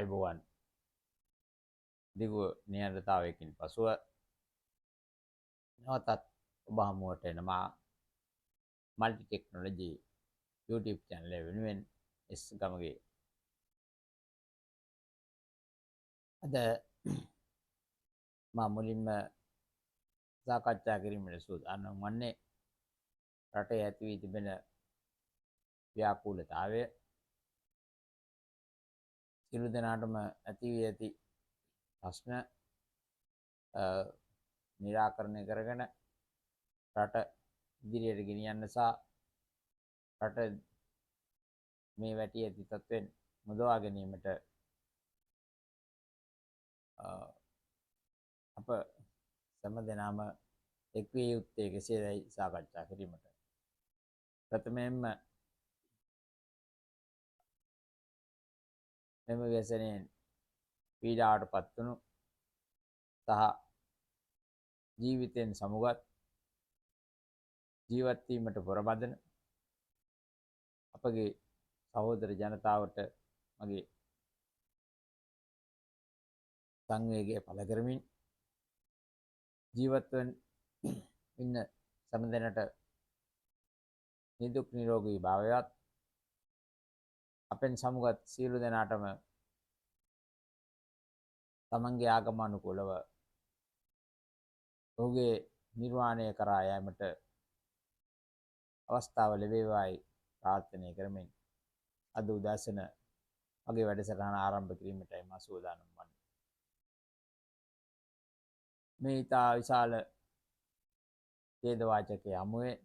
අයිබෝවන් දිගු නියන්තතාවයකින් පසුව නැවතත් ඔබ හමුවට එනවා මල්ටි ටෙක්නොලොජි YouTube channel එක වෙනුවෙන් එස් ගමගේ අද මා මුලින්ම සාකච්ඡා කිරීමට සූදානම් වන්නේ රටේ ඇති වී තිබෙන ව්‍යාකූලතාවය සියලු දෙනාටම ඇති වී ඇති ප්‍රශ්න निराකරණය කරගෙන රට ඉදිරියට ගෙනියන්න සහ රට මේ වැටි ඇති තත්ත්වෙන් මුදවා ගැනීමට අප සෑම දෙනාම එක් විය යුත්තේ කෙසේදයි සාකච්ඡා කිරීමට ප්‍රථමයෙන්ම මෙම ව්‍යසනයෙන් පීඩාවට පත්වුණු සහ ජීවිතයෙන් සමුගත් ජීවත් වීමට පොරබදන අපගේ සහෝදර ජනතාවට මගේ සංවේගය පළ කරමින් ජීවත් ඉන්න සෑම දෙනාට නිදුක් නිරෝගී භාවයත් අපෙන් සමුගත් සියලු දෙනාටම තමන්ගේ ආගම අනුකූලව ඔහුගේ නිර්වාණය කරා යාමට අවස්ථාව ලැබේවායි ප්‍රාර්ථනා කරමින් අද උදෑසන මගේ වැඩසටහන ආරම්භ කිරීමටයි මා සූදානම් වන්නේ. මේ ඉතා විශාල ඡේද වාචකයේ හමුවේ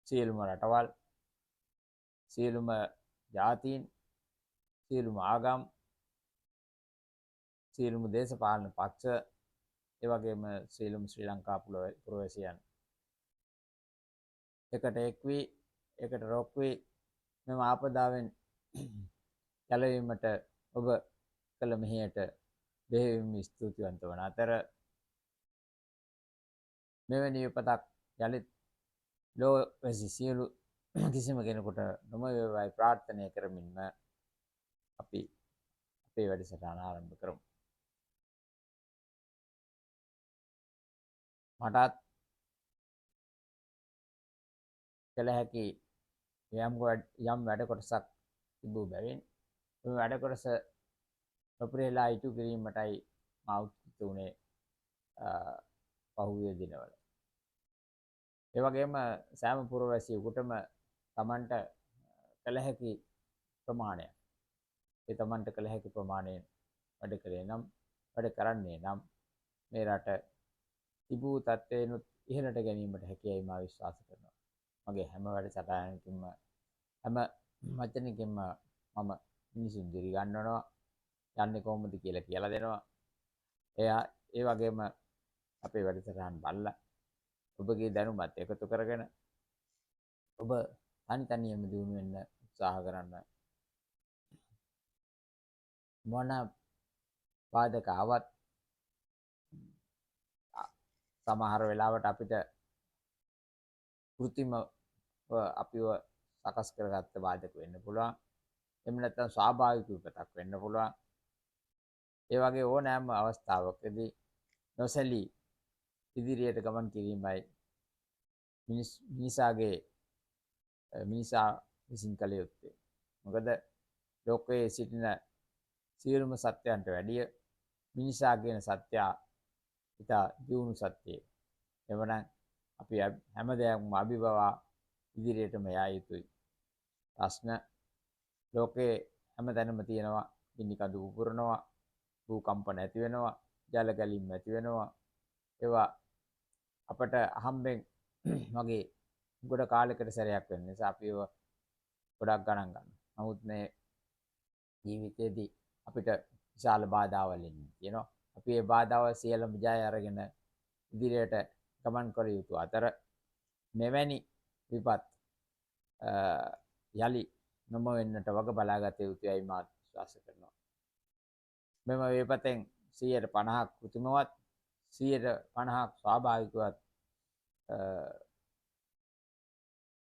සියලුම රටවල්, සියලුම ජාතීන්, සියලුම ආගම්, සියලුම දේශපාලන පක්ෂ, ඒ වගේම සියලුම ශ්‍රී ලංකා පුරවැසියන් එකට එක් වී එකට රොක් වී මෙම ආපදාවෙන් ගැලවීමට ඔබ කළ මෙහෙයට බෙහෙවින්ම ස්තුතිවන්ත වන අතර මෙවැනි විපතක් යළිත් ලෝ වැසි සියලු කිසිම කෙනෙකුට නොම වේවායි ප්‍රාර්ථනා කරමින්ම අපි අපේ වැඩසටහන ආරම්භ කරමු. මටත් කළ හැකි යම් වැඩ කොටසක් තිබූ බැවින් මේ වැඩ කොටස ප්‍රප්‍රේලා ඉටු කිරීමටයි මා උත්සුක වුණේ පහුගිය දිනවල. ඒ වගේම සෑම පුරවැසියෙකුටම තමන්ට කළ හැකි ප්‍රමාණය ඒ තමන්ට කළ හැකි ප්‍රමාණයෙන් වැඩ කළේ නම් වැඩ කරන්නේ නම් මේ රට තිබූ තත්ත්වයනුත් ඉහළට ගැනීමට හැකියයි මා විශ්වාස කරනවා. මගේ හැම වැඩසටහනකින්ම හැම වචනකින්ම මම මිනිසුන් දිරි ගන්නවනවා, යන්නේ කොහොමද කියලා දෙනවා. ඒ වගේම අපේ වැඩසටහන් බලලා ඔබගේ දැනුමත් එකතු කරගෙන ඔබ තනියම දියුණු වෙන්න උත්සාහ කරන්න. මොන බාධක ආවත් සමහර වෙලාවට අපිට කෘත්‍රිම අපිව සකස් කරගත්ත බාධක වෙන්න පුළුවන්. එහෙම නැත්නම් ස්වාභාවික විපතක් වෙන්න පුළුවන්. ඒ වගේ ඕනෑම අවස්ථාවකදී නොසැලී ඉදිරියට ගමන් කිරීමයි මිනිසා විසින් කළ යුත්තේ. මොකද ලෝකයේ සිටින සියලුම සත්‍යයන්ට වැඩිය මිනිසා කියන සත්‍යය ඉතා දියුණු සත්‍යය. එවනම් අපි හැම දෙයක්ම අභිබවා ඉදිරියටම යා යුතුයි. ප්‍රශ්න ලෝකේ හැමතැනම තියෙනවා. ගිනි කඳු පුපුරනවා, භූකම්පන ඇති වෙනවා, ජල ගැලීම් ඇති වෙනවා. ඒවා අපට අහම්බෙන් වගේ ගොඩ කාලයකට සැරයක් වෙන නිසා අපි ඒවා ගොඩක් ගණන් ගන්නවා. නමුත් මේ ජීවිතයේදී අපිට විශාල බාධාවල් එනවා. අපි මේ බාධාවල් සියල්ලම ජය අරගෙන ඉදිරියට ගමන් කළ යුතු අතර මෙවැනි විපත් යලි නොම වෙන්නට වග බලාගත යුතුයයි මා විශ්වාස කරනවා. මෙම විපතෙන් 50% කෘත්‍රිමවත් 50% ස්වාභාවිකවත්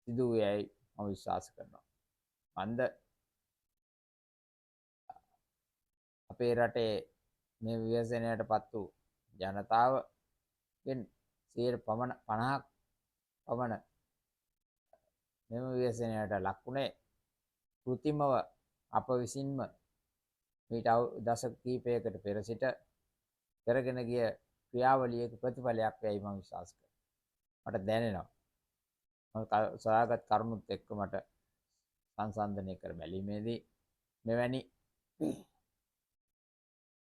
සිදු වේයි මම විශ්වාස කරනවා. මන්ද අපේ රටේ මේ ව්‍යසනයටපත් වූ ජනතාවගෙන් 50ක් පමණ මෙම ව්‍යසනයට ලක්ුණේ කෘතිමව අප විසින්ම මීට දශක කිහිපයකට පෙර සිට කරගෙන ගිය ක්‍රියාවලියක ප්‍රතිඵලයක් යයි මම විශ්වාස කරනවා. මට දැනෙනවා. මම සොයාගත් කරුණුත් එක්ක මට සංසන්දනය කර බැලීමේදී මෙවැනි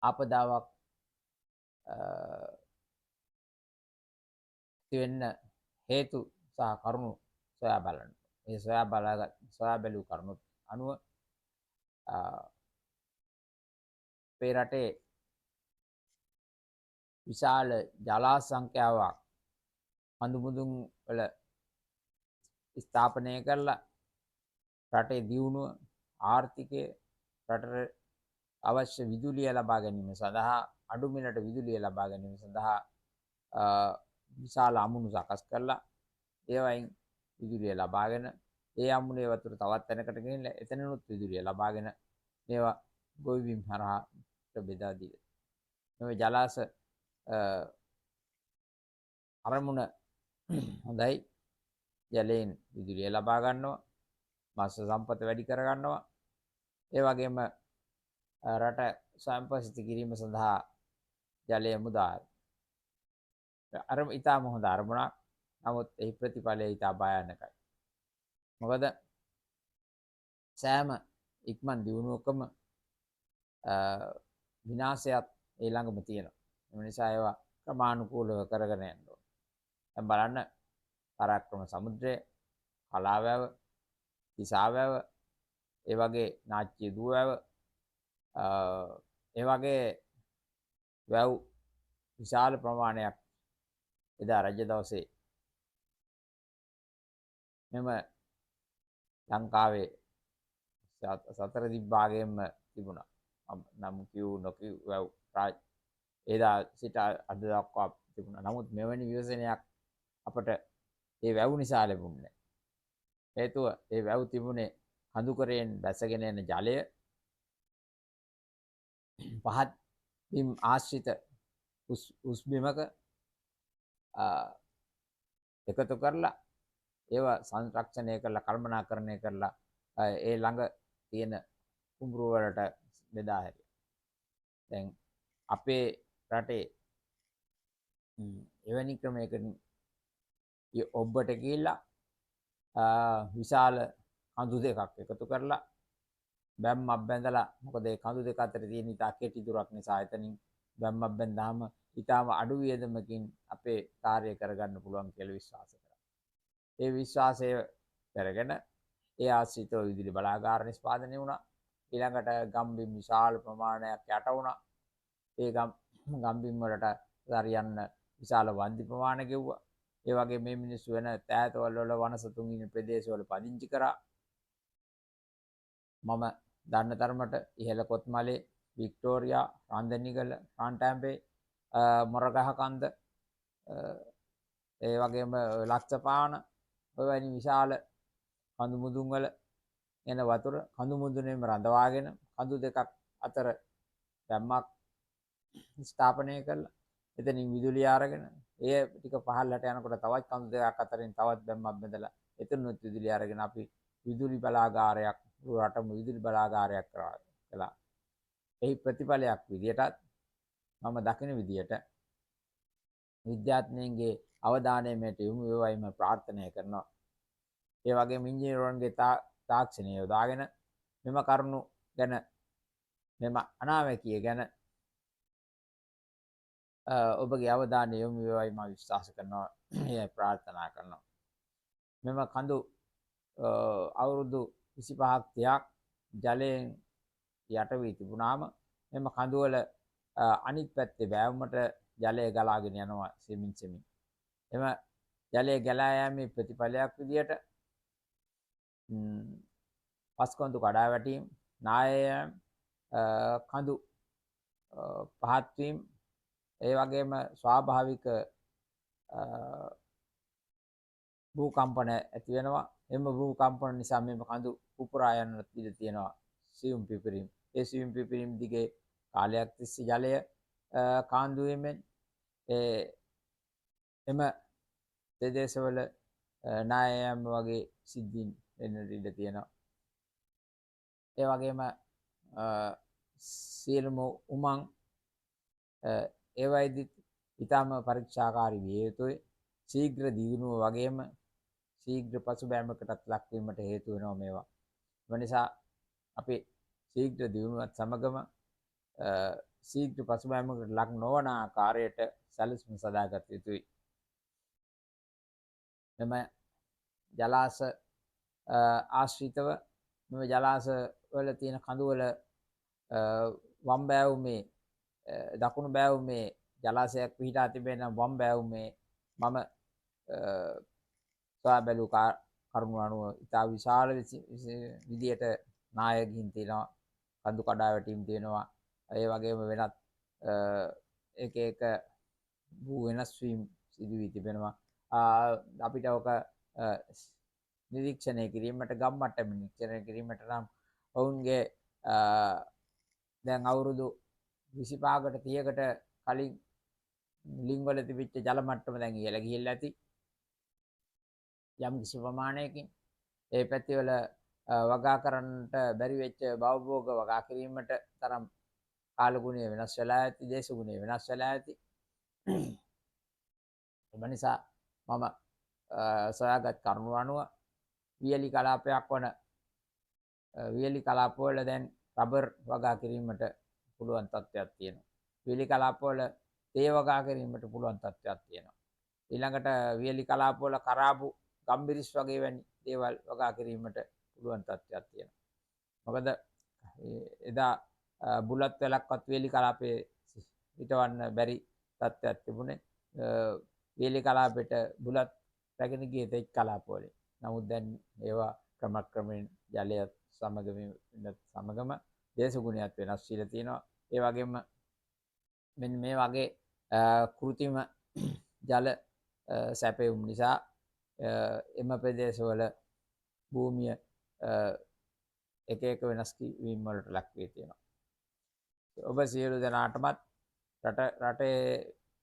ආපදාවක් වෙන්න හේතු සහ කරුණු සොයා බලන්න. ඒ සොයා බැලූ කරුණුත් අනුව අපේ රටේ විශාල ජලාශ සංඛ්‍යාවක් කඳු මුදුන් වල ස්ථාපනය කරලා රටේ දියුණුව ආර්ථිකය රටට අවශ්‍ය විදුලිය ලබා ගැනීම සඳහා අඩු මිලට විදුලිය ලබා ගැනීම සඳහා විශාල අමුණු සකස් කරලා ඒවයින් විදුලිය ලබාගෙන ඒ අමුණේ වතුර තවත් තැනකට ගෙනිලා එතනනුත් විදුලිය ලබාගෙන මේවා ගොවිබිම් හරහා බෙදා දීලා මේ ජලාශ අරමුණ හොඳයි ජලයෙන් විදුලිය ලබා ගන්නවා මත්ස්‍ය සම්පත වැඩි කර ගන්නවා ඒ වගේම රට සම්පසිත කිරීම සඳහා ජලය මුදා ඉතාම හොඳ අරමුණක්. නමුත් එහි ප්‍රතිඵලය ඉතා භයානකයි. මොකද සෑම ඉක්මන් දියුණුවකම විනාශයත් ඒ ළඟම තියෙනවා. ඒ නිසා ඒවා ක්‍රමානුකූලව කරගෙන යන්න ඕන. දැන් බලන්න පරාක්‍රම සමුද්‍රය, කලාවැව, තිසාවැව, ඒ වගේ නාට්‍ය දුවැව, ඒ වගේ වැව් විශාල ප්‍රමාණයක් එදා රජ දවසේ මෙම ලංකාවේ සතර දිග්භාගයෙන්ම තිබුණා. නම් කිව් නොකිව් වැව් රාජ් එදා සිට අද දක්වා තිබුණා. නමුත් මෙවැනි ව්‍යසනයක් අපට ඒ වැව් නිසා ලැබුණේ නැහැ. හේතුව ඒ වැව් තිබුණේ කඳුකරයෙන් බැසගෙන එන ජලය පහත් බිම් ආශ්‍රිත උස් බිමක එකතු කරලා ඒවා සංරක්ෂණය කරලා කළමනාකරණය කරලා ඒ ළඟ තියෙන කුඹුරු වලට බෙදා හැරියා. දැන් අපේ රටේ එවැනි ක්‍රමයකින් ඔබට ගිහිල්ලා විශාල කඳු දෙකක් එකතු කරලා බැම්මක් බැඳලා මොකද ඒ කඳු දෙක අතර තියෙන ඉතා කෙටි දුරක් නිසා එතනින් බැම්මක් බැඳාම ඉතාම අඩු වියදමකින් අපේ කාර්යය කරගන්න පුළුවන් කියලා විශ්වාස කරා. ඒ විශ්වාසය කරගෙන ඒ ආශ්‍රිතව විදුලි බලාගාර නිෂ්පාදනය වුණා. ඊළඟට ගම්බිම් විශාල ප්‍රමාණයක් යට වුණා. ඒ ගම්බිම් වලට හරියන්න විශාල වන්දි ප්‍රමාණ ගෙව්වා. ඒ වගේ මේ මිනිස්සු වෙන තෑතවල වල වනසතුන් ඉන්න ප්‍රදේශවල පදිංචි කරා. මම දන්න තරමට ඉහළ කොත්මලේ, වික්ටෝරියා, රන්දනිගල, රන්ටැම්බේ, මොරගහ කන්ද, ඒ වගේම ලක්ෂපාන ඔය වැනි විශාල කඳු මුදුන් වල එන වතුර කඳු මුදුනේම රඳවාගෙන කඳු දෙකක් අතර බැම්මක් ස්ථාපනය කරලා එතනින් විදුලිය අරගෙන ඒ ටික පහළට යනකොට තවත් කඳු දෙකක් අතරින් තවත් බැම්මක් බෙදලා එතනොත් විදුලිය අරගෙන අපි විදුලි බලාගාරයක් රටම විදුලි බලාගාරයක් කළා. එහි ප්‍රතිඵලයක් විදියටත් මම දකින විදියට විද්‍යාඥයන්ගේ අවධානය මෙට යොමු වේවයි මම ප්‍රාර්ථනා කරනවා. ඒ වගේම ඉංජිනේරුවන්ගේ තාක්ෂණය යොදාගෙන මෙම කරුණු ගැන මෙම අනාවැකිය ගැන ඔබගේ අවධානය යොමු වේවයි මම විශ්වාස කරනවා. එය ප්‍රාර්ථනා කරනවා. මෙම කඳු අවුරුදු 25ක් 30ක් ජලයෙන් යට වී තිබුණාම මෙම කඳුවල අනිත් පැත්තේ බෑවුමට ජලය ගලාගෙන යනවා සෙමින් සෙමින්. එම ජලය ගලා යෑමේ ප්‍රතිඵලයක් විදියට පස්කොන්දු කඩා වැටීම්, නායයන්, කඳු පහත් වීම, ඒ වගේම ස්වාභාවික භූකම්පන ඇති වෙනවා. එම භූකම්පන නිසා මෙම කඳු පුපුරා යන්නත් ඉඩ තියෙනවා සියුම් පිපිරීම්. ඒ සියුම් පිපිරීම් දිගේ කාලයක් තිස්සේ ජලය කාන්දු වීමෙන් එම ප්‍රදේශවල නාය යාම වගේ සිද්ධීන් වෙන්නට ඉඩ තියෙනවා. ඒ වගේම සියලුම උමං ඒවයිදිත් ඉතාම පරීක්ෂාකාරී විය යුතුයි. ශීඝ්‍ර දියුණුව වගේම ශීඝ්‍ර පසුබෑමකටත් ලක්වීමට හේතු වෙනවා මේවා. ඒ නිසා අපි ශීඝ්‍ර දියුණුවත් සමගම ශීඝ්‍ර පසුබෑමකට ලක් නොවන ආකාරයට සැලසුම් සදාගත යුතුයි. මෙම ජලාශ ආශ්‍රිතව මෙම ජලාශ වල තියෙන කඳු වල වම් බෑවුමේ දකුණු බෑවුමේ ජලාශයක් පිහිටා තිබෙන වම් බෑවුමේ මම සොයා බැලූ කරුණු අනුව ඉතා විශාල විදියට නාය ගිහින් තියෙනවා. කඳු කඩා වැටීම් තියෙනවා. ඒ වගේම වෙනත් එක එක භූ වෙනස් වීම් සිදු වී තිබෙනවා. අපිට ඔක නිරීක්ෂණය කිරීමට ගම් මට්ටමින් නිරීක්ෂණය කිරීමට නම් ඔවුන්ගේ දැන් අවුරුදු 25කට 30කට කලින් ලිංගවල තිබිච්ච ජල මට්ටම දැන් ඉහළ ගිහිල්ලා ඇති. යම් කිසි ප්‍රමාණයකින් ඒ පැතිවල වගා කරන්නට බැරි වෙච්ච භවභෝග වගා කිරීමට තරම් කාලගුණය වෙනස් වෙලා ඇති, දේශගුණය වෙනස් වෙලා ඇති. එම නිසා මම සොයාගත් කරුණු අනුව වියලි කලාපයක් වන වියලි කලාපවල දැන් රබර් වගා කිරීමට පුළුවන් තත්ත්වයක් තියෙනවා. වියලි කලාපවල තේ වගා කිරීමට පුළුවන් තත්ත්වයක් තියෙනවා. ඊළඟට වියලි කලාපවල කරාබු, ගම්බිරිස් වගේ වැනි දේවල් වගා කිරීමට පුළුවන් තත්ත්වයක් තියෙනවා. මොකද එදා බුලත් වැලක්වත් වියලි කලාපයේ හිටවන්න බැරි තත්ත්වයක් තිබුණේ. වියලි කලාපෙට බුලත් රැගෙන ගියේ තෙච් කලාපවලින්. නමුත් දැන් ඒවා ක්‍රමක්‍රමයෙන් ජලයත් සමගම දේශගුණයත් වෙනස් වීලා තියෙනවා. ඒ වගේම මෙන්න මේ වගේ කෘතිම ජල සැපයුම් නිසා එම ප්‍රදේශවල භූමිය එක එක වෙනස් වීම් වලට ලක් වී තියෙනවා. ඔබ සියලු දෙනාටමත් රටේ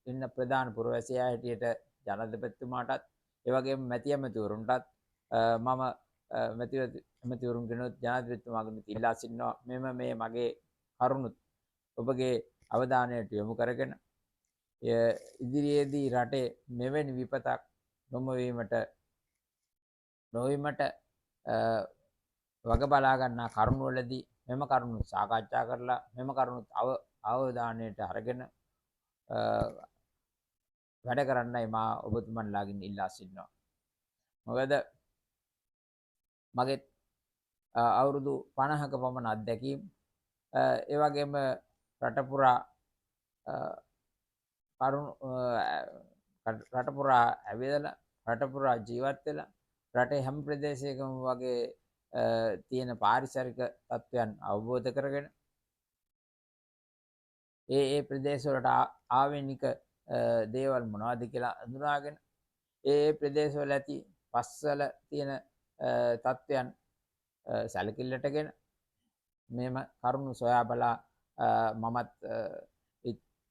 ඉන්න ප්‍රධාන පුරවැසියා හැටියට ජනාධිපතිතුමාටත් ඒ වගේම මැති ඇමතිවරුන්ටත් මම ඇමතිවරුන්ගෙනුත් ජනාධිපතිතුමාගෙනුත් ඉල්ලා සිටිනවා මේ මගේ කරුණුත් ඔබගේ අවධානයට යොමු කරගෙන ඉදිරියේදී රටේ මෙවැනි විපතක් නොවීමට වග බලා ගන්නා කරුණුවලදී මෙම කරුණු සාකච්ඡා කරලා මෙම කරුණු අවධානයට අරගෙන වැඩ කරන්නයි මා ඔබතුමන්ලාගෙන් ඉල්ලා සිටිනවා. මොකද මගේ අවුරුදු 50ක පමණ අත්දැකීම් ඒ වගේම රට පුරා ඇවිදලා රට පුරා ජීවත් වෙලා රටේ හැම ප්‍රදේශයකම වගේ තියෙන පාරිසරික තත්ත්වයන් අවබෝධ කරගෙන ඒ ප්‍රදේශවලට ආවෙනික දේවල් මොනවද කියලා අඳුනාගෙන ඒ ප්‍රදේශවල ඇති පස්වල තියෙන තත්ත්වයන් සැලකිල්ලටගෙන මෙම කරුණු සොයා බලා මමත්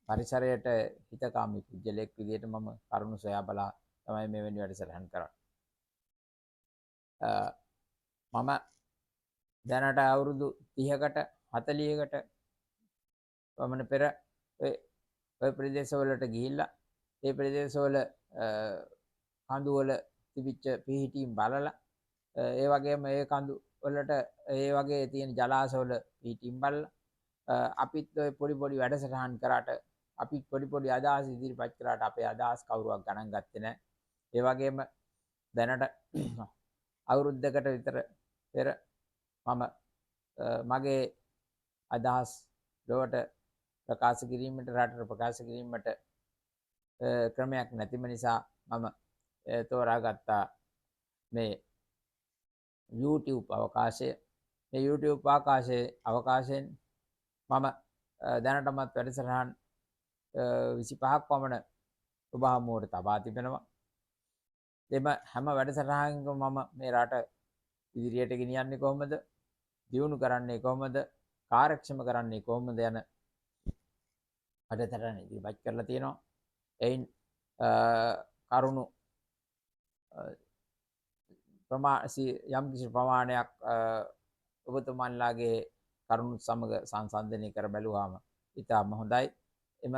පරිසරයට හිතකාමී පුද්ගලයෙක් විදිහට මම කරුණු සොයා බලා තමයි මෙවැනි වැඩසටහන් කරන්නේ. මම දැනට අවුරුදු 30කට 40කට පමණ පෙර ඔය ප්‍රදේශවලට ගිහිල්ලා ඒ ප්‍රදේශවල කඳු වල තිබිච්ච පිහිටීම් බලලා ඒ වගේම ඒ කඳු වලට ඒ වගේ තියෙන ජලාශවල පිහිටීම් බලලා අපිත් ඔය පොඩි වැඩසටහන් කරාට අපි පොඩි අදහස් ඉදිරිපත් කරාට අපේ අදහස් කවුරුවක් ගණන් ගත්තේ නැහැ. ඒ වගේම දැනට අවුරුද්දකට විතර පෙර මම මගේ අදහස් ලොවට ප්‍රකාශ කිරීමට රටට ප්‍රකාශ කිරීමට ක්‍රමයක් නැතිම නිසා මම තෝරාගත්තා මේ YouTube අවකාශය. මේ YouTube අවකාශයෙන් මම දැනටමත් වැඩසටහන් 25ක් පමණ ඔබ හමුවට තබා තිබෙනවා. එම හැම වැඩසටහනකම මම මේ රට ඉදිරියට ගෙනියන්නේ කොහොමද? දියුණු කරන්නේ කොහොමද? කාර්යක්ෂම කරන්නේ කොහොමද යන වැඩසටහන ඉදිරිපත් කරලා තියෙනවා. එයින් කරුණු යම් කිසි ප්‍රමාණයක් ඔබතුමන්ලාගේ කරුණු සමග සංසන්දනය කර බැලුවාම ඉතාම හොඳයි. එම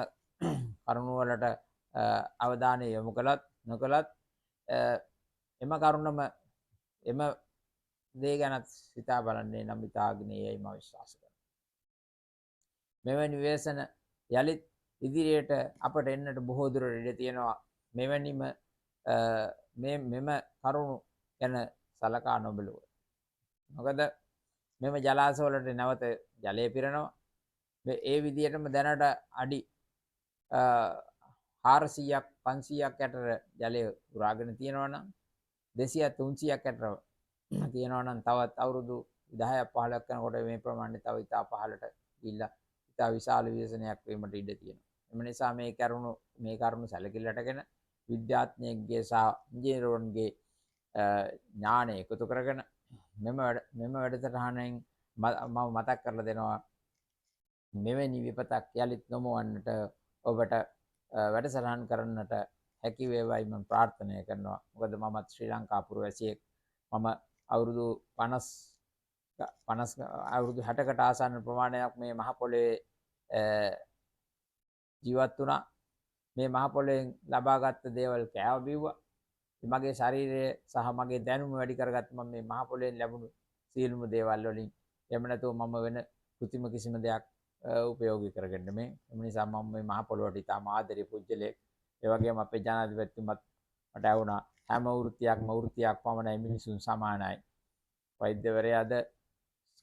කරුණු වලට අවධානය යොමු කළත් නොකළත් එම කරුණම එම දේ ගැනත් සිතා බලන්නේ නම් ඉතාගනයයි ම විශ්වාස කරනවා. මෙවැනි ව්‍යසන යළිත් ඉදිරියට අපට එන්නට බොහෝ දුරට ඉඩ තියෙනවා. මෙවැනිම මෙම කරුණු ගැන සලකා නොබැලුව. මොකද මෙම ජලාශවලට නැවත ජලය පිරෙනවා. ඒ විදිහටම දැනට අඩි 400ක් 500ක් යටට ජලය උරාගෙන තියෙනවා නම් 200ක් 300ක් යටට තියෙනවා නම් තවත් අවුරුදු 10ක් 15ක් යනකොට මේ ප්‍රමාණය තව ඉතා පහළට ගිහිල්ලා ඉතා විශාල ව්‍යසනයක් වීමට ඉඩ තියෙනවා. එම නිසා මේ කරුණු සැලකිල්ලටගෙන විද්‍යාඥයෙක්ගේ සහ ඉංජිනේරුවන්ගේ ඥානය එකතු කරගෙන මෙම වැඩසටහනෙන් මම මතක් කරලා දෙනවා මෙවැනි විපතක් යලිත් නොමවන්නට ඔබට වැඩසටහන් කරන්නට හැකි වේවායි මම ප්‍රාර්ථනා කරනවා. මොකද මමත් ශ්‍රී ලංකා පුරවැසියෙක්. මම අවුරුදු 60කට ආසන්න ප්‍රමාණයක් මේ මහ පොළොවේ ජීවත් වුණා. මේ මහ පොළොවෙන් ලබාගත් දේවල් කෑව බිව්වා. මගේ ශරීරය සහ මගේ දැනුම වැඩි කරගත්ත මම මේ මහ පොළොවෙන් ලැබුණු සියලුම දේවල් වලින් එහෙම නැතුව මම වෙන කෘතිම කිසිම දෙයක් උපයෝගී කරගන්න මේ. එම නිසා මම මේ මහ පොළොවට ඉතාම ආදරේ පුජ්‍යලෙක්. ඒ වගේම අපේ ජනාධිපතිතුමත් මට ඇහුණා හැම වෘත්තියක් පමණයි මිනිසුන් සමානයි. වෛද්‍යවරයාද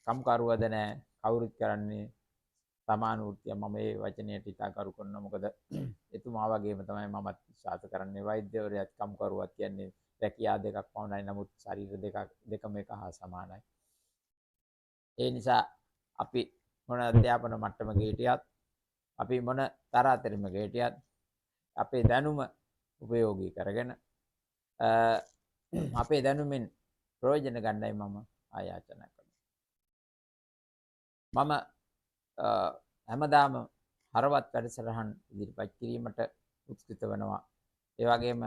කම්කරුවද නැහැ. කවුරුත් කරන්නේ සමාන වෘත්තිය. මම මේ වචනයට ඉතා කරු කරනවා. මොකද එතුමා වගේම තමයි මමත් විශ්වාස කරන්නේ. වෛද්‍යවරයාත් කම්කරුවත් කියන්නේ රැකියා දෙකක් පමණයි. නමුත් ශරීර දෙකම එක හා සමානයි. ඒ නිසා අපි මොන අධ්‍යාපන මට්ටමක හිටියත් අපි මොන තරාතිරමක හිටියත් අපේ දැනුම උපයෝගී කරගෙන අපේ දැනුමින් ප්‍රයෝජන ගන්නයි මම ආයාචනා කරනවා. මම හැමදාම හරවත් වැඩසටහන් ඉදිරිපත් කිරීමට උත්සුක වෙනවා. ඒ වගේම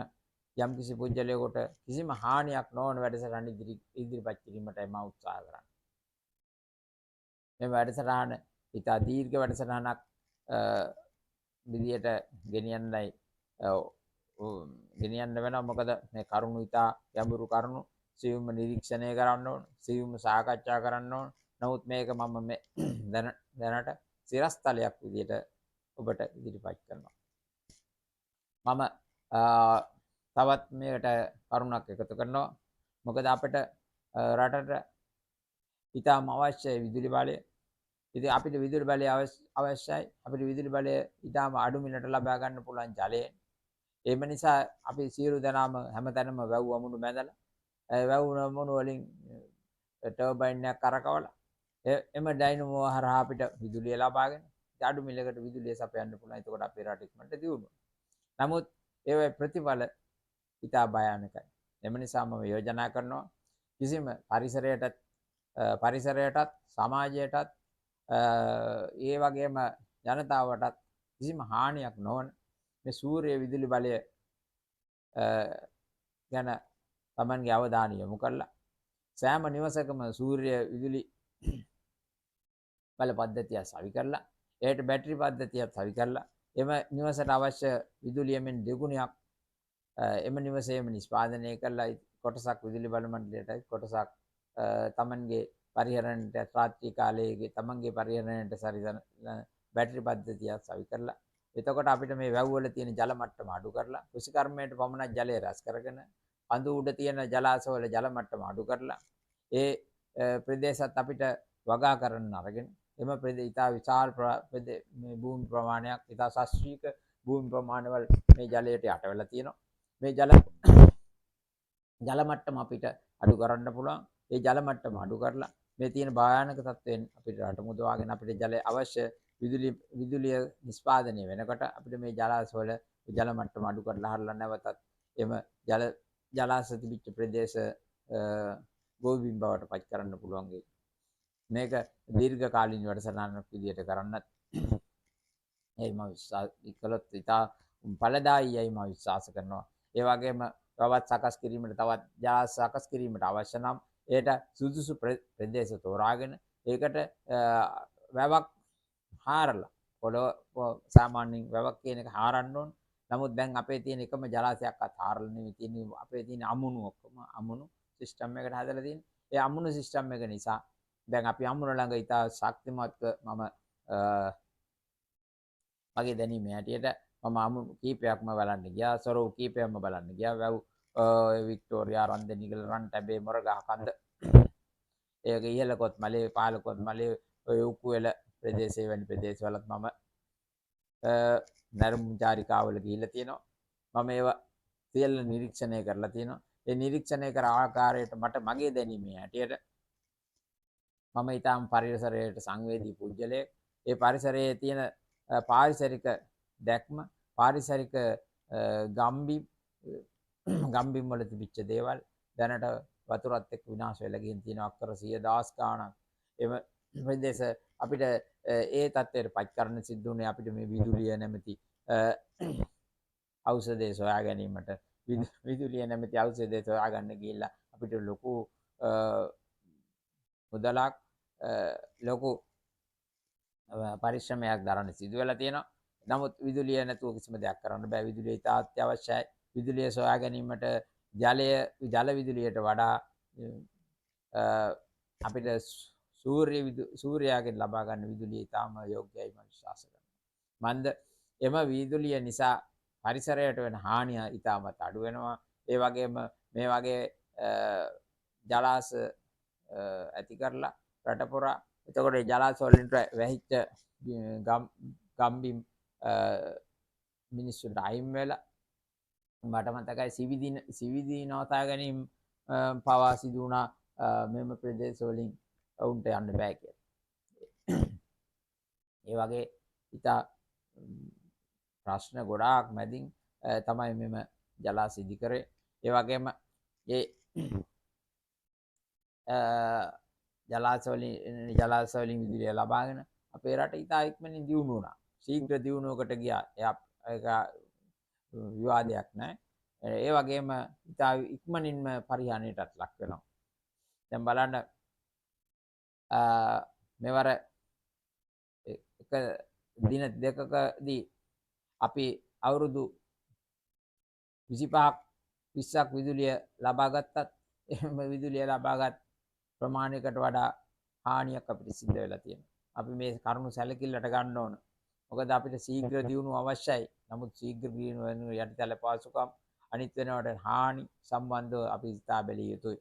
යම් කිසි පුජ්‍යලයකට කිසිම හානියක් නොවන වැඩසටහන් ඉදිරිපත් කිරීමටයි මම උත්සාහ කරන්නේ. මේ වැඩසටහන ඉතා දීර්ඝ වැඩසටහනක් විදියට ගෙනියන්න වෙනවා. මොකද මේ කරුණු ඉතා ගැඹුරු කරුණු සියුම්ව නිරීක්ෂණය කරන්න ඕන, සියුම්ව සාකච්ඡා කරන්න ඕන. නමුත් මේක මම මේ දැනට සිරස්තලයක් විදියට ඔබට ඉදිරිපත් කරනවා. මම තවත් මේකට කරුණක් එකතු කරනවා. මොකද අපිට රටට ඉතාම අවශ්‍යයි විදුලි බලය. ඉතින් අපිට විදුලි බලය අවශ්‍යයි. අපිට විදුලි බලය ඉතාම අඩු මිලට ලබා ගන්න පුළුවන් ජලය. ඒම නිසා අපි සියලු දෙනාම හැමතැනම වැව් වමුණු බැඳලා වැව් වමුණු වලින් ටර්බයින් එකක් කරකවලා එම ඩයිනමෝ හරහා අපිට විදුලිය ලබාගෙන අඩු මිලකට විදුලිය සපයන්න පුළුවන්. එතකොට අපේ රට ඉක්මනට දියුණුවා. නමුත් ඒවේ ප්‍රතිඵල ඉතා භයානකයි. එම නිසා මම යෝජනා කරනවා කිසිම පරිසරයටත් සමාජයටත් ඒ වගේම ජනතාවටත් කිසිම හානියක් නොවන මේ සූර්ය විදුලි බලය ගැන තමන්ගේ අවධානය යොමු කරලා සෑම නිවසකම සූර්ය විදුලි බල පද්ධතිය සවි කරලා ඒට බැටරි පද්ධතියත් සවි කරලා එම නිවසට අවශ්‍ය විදුලියමෙන් දෙගුණයක් එම නිවසේම නිෂ්පාදනය කරලා කොටසක් විදුලි බල මණ්ඩලයටයි කොටසක් තමන්ගේ පරිහරණයට රාත්‍රී කාලයේ තමන්ගේ පරිහරණයට සරිසන බැටරි පද්ධතියක් සවි කරලා එතකොට අපිට මේ වැව් වල තියෙන ජල මට්ටම අඩු කරලා කෘෂිකර්මයට පමණක් ජලය රැස් කරගෙන පඳු උඩ තියෙන ජලාශවල ජල මට්ටම අඩු කරලා ඒ ප්‍රදේශත් අපිට වගා කරන්න අරගෙන එම ඉතා විශාල භූමි ප්‍රමාණයක් ඉතා ශාස්ත්‍රීය භූමි ප්‍රමාණවල මේ ජලයට යට වෙලා තියෙනවා. මේ ජල මට්ටම අපිට අඩු කරන්න පුළුවන්. ඒ ජල මට්ටම අඩු කරලා මේ තියෙන භයානක තත්ත්වයෙන් අපිට රට මුදවාගෙන අපිට ජලය අවශ්‍ය විදුලිය නිෂ්පාදනය වෙනකොට අපිට මේ ජලාශවල ජල මට්ටම අඩු කරලා හරලා නැවතත් එම ජලාශ තිබිච්ච ප්‍රදේශ ගෝවින් බවට පත් කරන්න පුළුවන් වෙයි. මේක දීර්ඝ කාලීන වැඩසටහනක් විදියට කරන්නත් ඒ මම විශ්වාස කළොත් ඉතා ඵලදායීයි මම විශ්වාස කරනවා. ඒ වගේම තවත් සකස් කිරීමට තවත් ජාල සකස් කිරීමට අවශ්‍ය නම් එයට සුදුසු ප්‍රදේශ තෝරාගෙන ඒකට වැවක් හාරලා සාමාන්‍යයෙන් වැවක් කියන එක හාරන්න ඕන. නමුත් දැන් අපේ තියෙන එකම ජලාශයක්වත් හාරලා නෙමෙයි තියෙන්නේ. අපේ තියෙන අමුණු ඔක්කොම අමුණු සිස්ටම් එකකට හදලා තියෙන්නේ. ඒ අමුණු සිස්ටම් එක නිසා දැන් අපි අමුණ ළඟ ඉතා ශක්තිමත්ව මම මගේ දැනීමේ හැටියට මම අමුණු කීපයක්ම බලන්න ගියා. සොරව් කීපයක්ම බලන්න ගියා. වැව් වික්ටෝරියා, රන්දනිගල, රන්ටැබේ, මොරගහ කන්ද ඒක ඉහළ කොත්මලේ, පහළ කොත්මලේ, ඔය උකුවෙල ප්‍රදේශයේ වැනි ප්‍රදේශවලත් මම නැරඹුම් චාරිකාවල ගිහිල්ලා තියෙනවා. මම ඒවා සියල්ල නිරීක්ෂණය කරලා තියෙනවා. ඒ නිරීක්ෂණය කර ආකාරයට මට මගේ දැනීමේ හැටියට මම ඊටාම් පරිසරයට සංවේදී පුද්ගලයෙක්. ඒ පරිසරයේ තියෙන පාරිසරික දැක්ම, පාරිසරික ගම්බිම් ගම්බිම් වල තිබිච්ච දේවල් දැනට වතුරත් එක්ක විනාශ වෙලා ගින් තියෙන අක්කර 100,000 ගාණක්. එම ප්‍රදේශ අපිට ඒ තත්ත්වයට පත් කරන්න සිද්ධ වුණේ අපිට මේ විදුලිය නැමැති ඖෂධය සොයා ගැනීමට විදුලිය නැමැති ඖෂධය සොයා ගන්න ගිහිල්ලා අපිට ලොකු මුදලක් ලොකු පරිශ්‍රමයක් දරන්න සිදු වෙලා තියෙනවා. නමුත් විදුලිය නැතුව කිසිම දෙයක් කරන්න බෑ. විදුලිය ඉතා අත්‍යවශ්‍යයි. විදුලිය සොයා ගැනීමට ජල විදුලියට වඩා අපිට සූර්යයාගෙන් ලබා ගන්න විදුලිය ඉතාම යෝග්‍යයි මම විශ්වාස කරනවා. මන්ද එම විදුලිය නිසා පරිසරයට වෙන හානිය ඉතාමත් අඩු වෙනවා. ඒ වගේම මේ වගේ ජලාශ ඇති කරලා රට පුරා එතකොට ජලාශ වලින් වැහිච්ච ගම්බිම් මිනිස්සුන්ට අයින් වෙලා මට මතකයි සිවිදි නවතා ගැනීම පවා සිදු වුණා මෙම ප්‍රදේශ වලින් ඔවුන්ට යන්න බෑ කියලා. ඒ වගේ ඉතා ප්‍රශ්න ගොඩාක් මැදින් තමයි මෙම ජලාශ ඉදි කරේ. ඒ වගේම ඒ ජලාශ වලින් විදුලිය ලබාගෙන අපේ රට ඉතා ඉක්මනින් දියුණු වුණා. ශීඝ්‍ර දියුණුවකට ගියා. ඒක විවාදයක් නැහැ. ඒ වගේම ඉතා ඉක්මනින්ම පරිහානියටත් ලක් වෙනවා. දැන් බලන්න මෙවර එක දින දෙකකදී අපි අවුරුදු 25ක් 20ක් විදුලිය ලබා ගත්තත් එහෙම විදුලිය ලබාගත් ප්‍රමාණයකට වඩා හානියක් අපිට සිද්ධ වෙලා තියෙනවා. අපි මේ කරුණු සැලකිල්ලට ගන්න ඕන. මොකද අපිට ශීඝ්‍ර දියුණුව අවශ්‍යයි. නමුත් ශීඝ්‍ර දියුණුව වෙන යටිතල පහසුකම් අනිත් වෙනවට හානි සම්බන්ධව අපි සිතා බැලිය යුතුයි.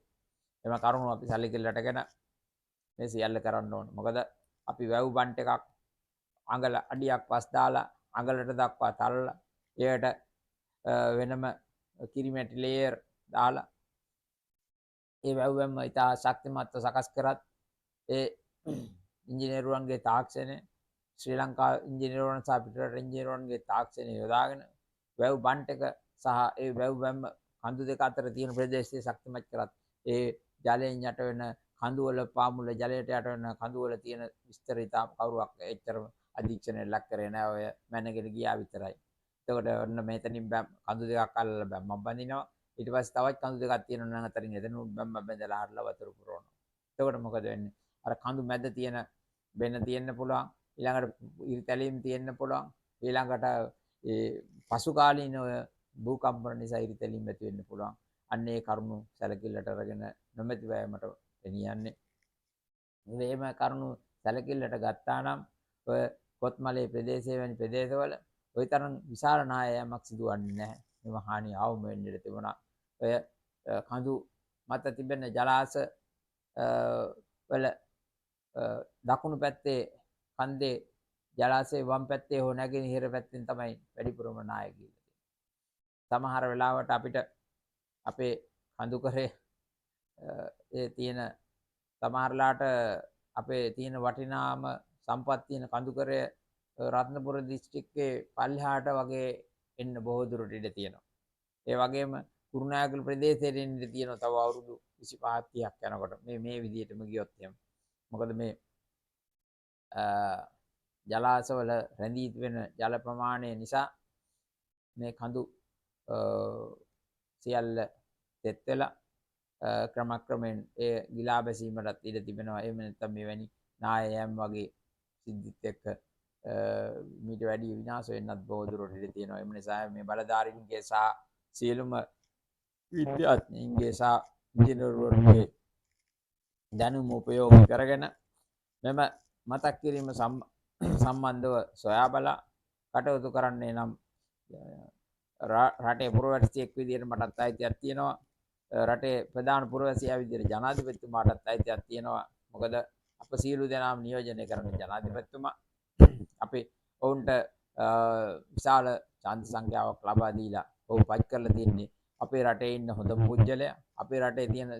එම කරුණු අපි සැලකිල්ලටගෙන මේ සියල්ල කරන්න ඕන. මොකද අපි වැව් බන්ට් එකක් අඟල අඩියක් පස් දාලා අඟලට දක්වා තල්ලා එයට වෙනම කිරිමැටි ලේයර් දාලා ඒ වැව්වැම්ම ඉතා ශක්තිමත්ව සකස් කරත් ඒ ඉංජිනේරුවන්ගේ තාක්ෂණය ශ්‍රී ලංකා ඉංජිනේරුවන් සහ පිටරට ඉංජිනේරුවන්ගේ තාක්ෂණය යොදාගෙන වැව් බන්ට් එක සහ ඒ වැව්වැම්ම කඳු දෙක අතර තියෙන ප්‍රදේශය ශක්තිමත් කරත් ඒ ජලයෙන් යට වෙන කඳු වල පාමුල ජලයට යට වෙන කඳු වල තියෙන විස්තර ඉතා කවුරුවක් එච්චරම අධීක්ෂණයට ලක් කරේ නැහැ. ඔය මැනගෙන ගියා විතරයි. එතකොට ඔන්න මෙතනින් කඳු දෙකක් අල්ලලා බැම්මක් බඳිනවා. ඊට පස්සේ තවත් කඳු දෙකක් තියෙනවා නම් අතරින් එතනුත් බැම්ම බැඳලා හරලා වතුර පුරවනවා. එතකොට මොකද වෙන්නේ? අර කඳු මැද තියෙන බෙන තියෙන්න පුළුවන්. ඊළඟට ඉරිතැලීම් තියෙන්න පුළුවන්. ඊළඟට ඒ පසු කාලීන ඔය භූකම්පන නිසා ඉරිතැලීම් ඇති වෙන්න පුළුවන්. අන්න ඒ කරුණු සැලකිල්ලට අරගෙන නොමැති වෑයමට ගෙනියන්නේ. මේම කරුණු සැලකිල්ලට ගත්තා නම් ඔය කොත්මලේ ප්‍රදේශයේ වැනි ප්‍රදේශවල ওই තරම් විශාල නායයක් සිදුවන්නේ නැහැ. මෙම හානිය අවම වෙන්න ඉඩ තිබුණා. ඔය කඳු මත තිබෙන ජලාශ වල දකුණු පැත්තේ කන්දේ ජලාශයේ වම් පැත්තේ හෝ නැගෙනහිර පැත්තෙන් තමයි වැඩිපුරම නාය ගිහිල්ලා තියෙන්නේ. සමහර වෙලාවට අපිට අපේ කඳු කරේ ඒ තියෙන සමහරලාට අපේ තියෙන වටිනාම සම්පත් තියෙන කඳු කරේ රත්නපුර දිස්ත්‍රික්කයේ පල්ලෙහාට වගේ එන්න බොහෝ දුරට ඉඩ තියෙනවා. ඒ වගේම කුරුණෑගල ප්‍රදේශයට එන්න ඉඩ තියෙනවා තව අවුරුදු 25 30ක් යනකොට මේ විදිහටම ගියොත් එහෙම. මොකද ජලාශවල රැඳී වෙන ජල ප්‍රමාණය නිසා මේ කඳු සියල්ල තෙත් වෙලා ක්‍රමක්‍රමයෙන් ඒ ගිලා බැසීමටත් ඉඩ තිබෙනවා. එහෙම නැත්නම් මෙවැනි නායයන් වගේ සිද්ධිත් එක්ක මීට වැඩි විනාශ වෙන්නත් බොහෝ දුරට ඉඩ තියෙනවා. ඒ නිසා මේ බලධාරීන්ගේ සහ සියලුම විද්‍යාඥයින්ගේ සහ ඉංජිනේරුවන්ගේ දැනුම උපයෝගී කරගෙන මෙම මතක් කිරීම සම්බන්ධව සොයා බලා කටයුතු කරන්නේ නම් රටේ පුරවැසියෙක් විදිහට මටත් අයිතියක් තියෙනවා. රටේ ප්‍රධාන පුරවැසියා විදිහට ජනාධිපතිතුමාටත් අයිතියක් තියෙනවා. මොකද අප සියලු දෙනාම නියෝජනය කරන ජනාධිපතිතුමා. අපි ඔවුන්ට විශාල ඡන්ද සංඛ්‍යාවක් ලබා දීලා ඔවුන් පත් කරලා තින්නේ අපේ රටේ ඉන්න හොඳම පුජ්‍යලයා. අපේ රටේ තියෙන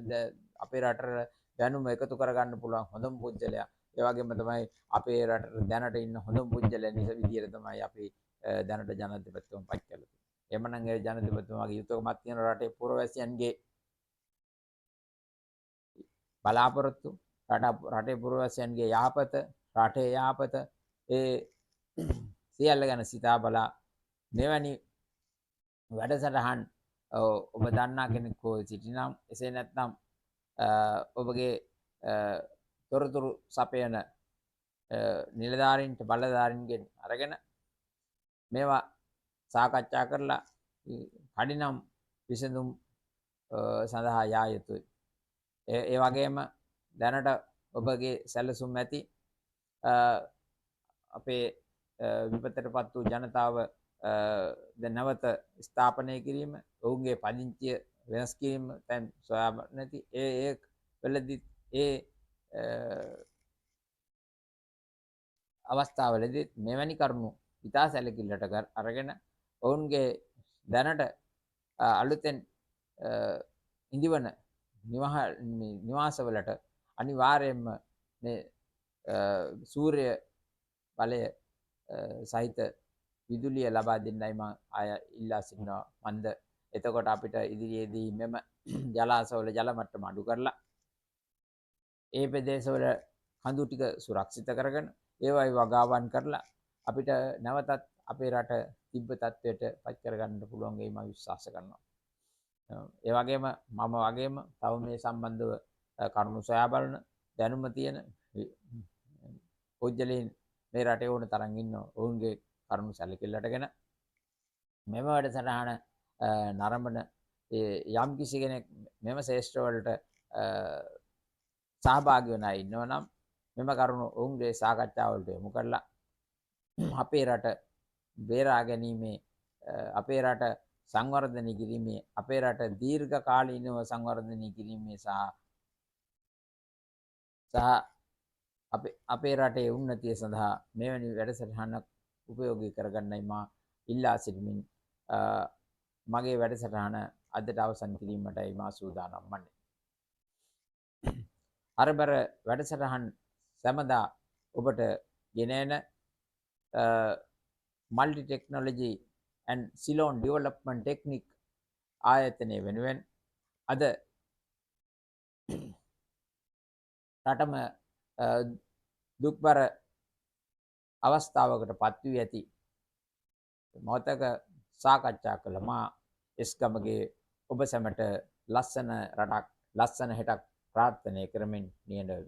අපේ රටට දැනුම එකතු කරගන්න පුළුවන් හොඳම පුජ්‍යලයා. ඒ වගේම තමයි අපේ රටේ දැනට ඉන්න හොඳම පුජ්‍යලයා නිසා විදියට තමයි අපි දැනට ජනාධිපතිතුමා පත් කරලා තියෙන්නේ. එමනම් ඒ ජනාධිපතිතුමාගේ යුතුයකමක් තියෙන රටේ පුරවැසියන්ගේ බලාපොරොත්තු රටේ පුරවැසියන්ගේ යහපත රටේ යහපත ඒ සියල්ල ගැන සිතා බලා මෙවැනි වැඩසටහන් ඔබ දන්නා කෙනෙක් හෝ සිටිනම් එසේ නැත්නම් ඔබගේ තොරතුරු සපයන නිලධාරීන්ට බලධාරීන්ගෙන් අරගෙන මේවා සාකච්ඡා කරලා කඩිනම් විසඳුම් සඳහා යා යුතුයි. ඒ වගේම දැනට ඔබගේ සැලසුම් ඇති අපේ විපතටපත් වූ ජනතාව නැවත ස්ථාපනය කිරීම, ඔවුන්ගේ පදිංචිය වෙනස් කිරීම දැන් සොයා නැති ඒ වෙලදී ඒ අවස්ථාවලදී මෙවැනි කරුණු ඉතා සැලකිල්ලට අරගෙන ඔවුන්ගේ දැනට අලුතෙන් ඉදිවන නිවාසවලට අනිවාර්යයෙන්ම මේ සූර්ය බලය සහිත විදුලිය ලබා දෙන්නයි මම ආය ඉල්ලා සිටිනවා. මන්ද එතකොට අපිට ඉදිරියේදී මෙම ජලාශවල ජල මට්ටම අඩු කරලා ඒ ප්‍රදේශවල කඳු ටික සුරක්ෂිත කරගෙන ඒවයි වගාවන් කරලා අපිට නැවතත් අපේ රට තිබ්බ තත්ත්වයට පත් කරගන්න පුළුවන් වෙයි මම විශ්වාස කරනවා. ඒ වගේම මම වගේම තව මේ සම්බන්ධව කරුණු සොයා බලන දැනුම තියෙන පුජ්‍යලීන් මේ රටේ ඕන තරම් ඉන්නවා. ඔවුන්ගේ කරුණු සැලකිල්ලටගෙන මෙම වැඩසටහන නරඹන යම් කිසි කෙනෙක් මෙම ශේෂ්ත්‍ර වලට සහභාගී වෙන අය ඉන්නවා නම් මෙම කරුණු ඔවුන්ගේ සාකච්ඡාවලට යොමු කරලා අපේ රට බේරා ගැනීමේ අපේ රට සංවර්ධනය කිරීමේ අපේ රට දීර්ඝ කාලීනව සංවර්ධනය කිරීමේ සහ අපේ රටේ උන්නතිය සඳහා මෙවැනි වැඩසටහනක් උපයෝගී කරගන්නයි මා ඉල්ලා සිටිමින් මගේ වැඩසටහන අදට අවසන් කිරීමටයි මා සූදානම් වන්නේ. අරබර වැඩසටහන් සැමදා ඔබට ගෙනෙන multi technology and Ceylon development technique ආයතනය වෙනුවෙන් අද රටම දුක්බර අවස්ථාවකට පත් වී ඇති මොහොතක සාකච්ඡා කළ මා එස්ගමගේ ඔබ සැමට ලස්සන රටක් ලස්සන හෙටක් ප්‍රාර්ථනා කරමින් නියඬ